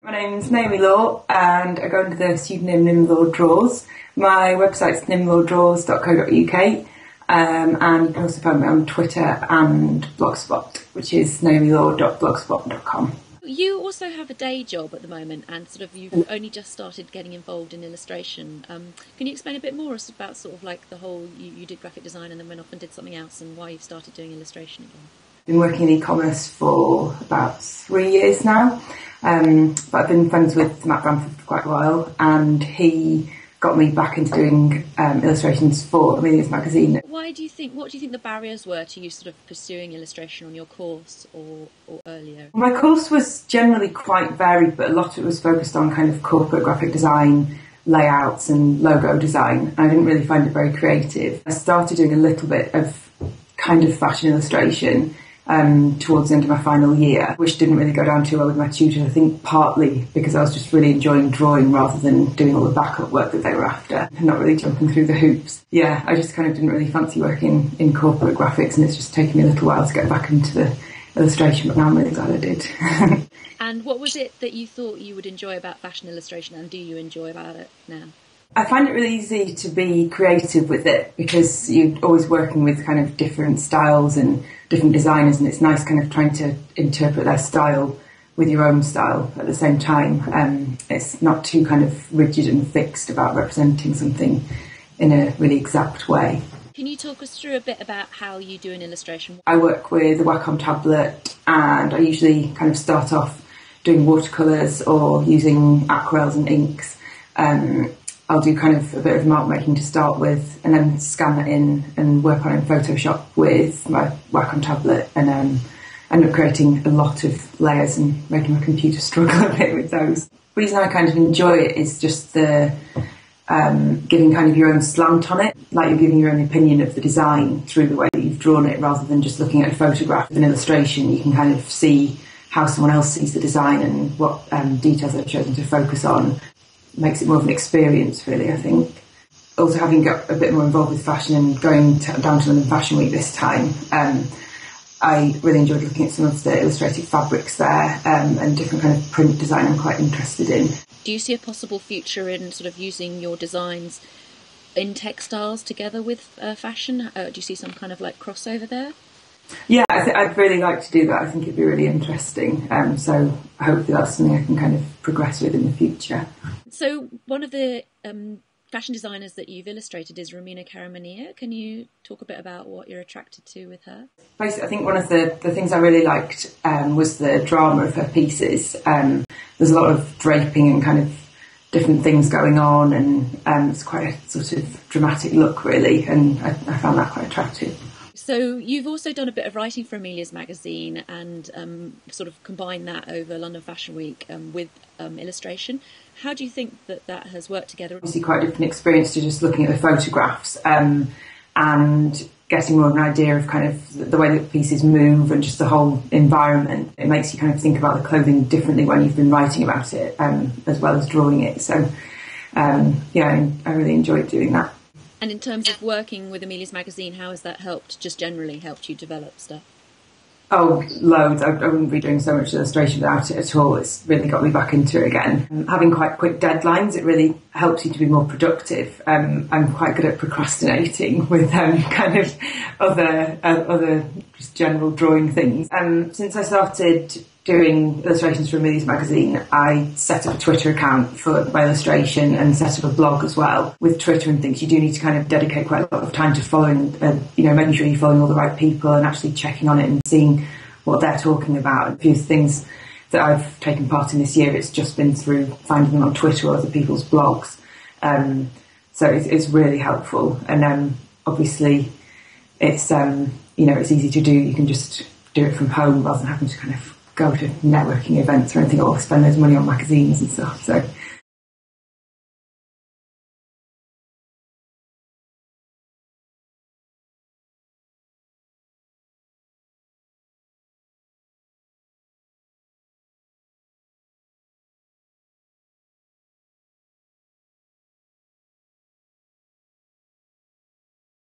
My name's Naomi Law and I go under the pseudonym Law Draws. My website's nimlawdraws.co.uk and you can also find me on Twitter and Blogspot, which is naomilaw.blogspot.com. You also have a day job at the moment and you've only just started getting involved in illustration. Can you explain a bit more about the whole, you did graphic design and then went off and did something else and why you've started doing illustration again? I've been working in e-commerce for about 3 years now, but I've been friends with Matt Bramford for quite a while and he got me back into doing illustrations for Amelia's magazine. What do you think the barriers were to you pursuing illustration on your course or earlier? My course was generally quite varied, but a lot of it was focused on kind of corporate graphic design, layouts and logo design. I didn't really find it very creative. I started doing a little bit of kind of fashion illustration towards the end of my final year, which didn't really go down too well with my tutor, I think partly because I was just really enjoying drawing rather than doing all the backup work that they were after and not really jumping through the hoops. Yeah, I just kind of didn't really fancy working in corporate graphics and it's just taken me a little while to get back into the illustration, but now I'm really glad I did. And what was it that you thought you would enjoy about fashion illustration and do you enjoy about it now? I find it really easy to be creative with it because you're always working with kind of different styles and different designers and it's nice kind of trying to interpret their style with your own style at the same time. It's not too kind of rigid and fixed about representing something in a really exact way. Can you talk us through a bit about how you do an illustration? I work with a Wacom tablet and I usually kind of start off doing watercolours or using aquarels and inks. I'll do kind of a bit of mark making to start with and then scan that in and work on it in Photoshop with my Wacom tablet and end up creating a lot of layers and making my computer struggle a bit with those. The reason I kind of enjoy it is just the giving kind of your own slant on it, like you're giving your own opinion of the design through the way that you've drawn it rather than just looking at a photograph of an illustration. You can kind of see how someone else sees the design and what details they've chosen to focus on. Makes it more of an experience, really, I think. Also, having got a bit more involved with fashion and going down to London Fashion Week this time, I really enjoyed looking at some of the illustrated fabrics there and different kind of print design I'm quite interested in. Do you see a possible future in using your designs in textiles together with fashion? Do you see some kind of crossover there? Yeah, I'd really like to do that. I think it'd be really interesting. So hopefully that's something I can kind of progress with in the future. So one of the fashion designers that you've illustrated is Romina Karamania. Can you talk a bit about what you're attracted to with her? Basically, I think one of the things I really liked was the drama of her pieces. There's a lot of draping and kind of different things going on and it's quite a sort of dramatic look, really, and I found that quite attractive. So you've also done a bit of writing for Amelia's magazine and combined that over London Fashion Week with illustration. How do you think that has worked together? Obviously quite a different experience to just looking at the photographs and getting more of an idea of kind of the way that pieces move and just the whole environment. It makes you kind of think about the clothing differently when you've been writing about it as well as drawing it. So I really enjoyed doing that. And in terms of working with Amelia's magazine, how has that generally helped you develop stuff? Oh, loads. I wouldn't be doing so much illustration without it at all. It's really got me back into it again. Having quite quick deadlines, it really helps you to be more productive. I'm quite good at procrastinating with kind of other just general drawing things. Since I started doing illustrations for Amelia's magazine, I set up a Twitter account for my illustration and set up a blog as well. With Twitter and things, you do need to kind of dedicate quite a lot of time to following, making sure you're following all the right people and actually checking on it and seeing what they're talking about. A few things that I've taken part in this year, it's just been through finding them on Twitter or other people's blogs. So it's really helpful. And obviously, it's it's easy to do. You can just do it from home rather than having to kind of go to networking events or anything or spend those money on magazines and stuff. So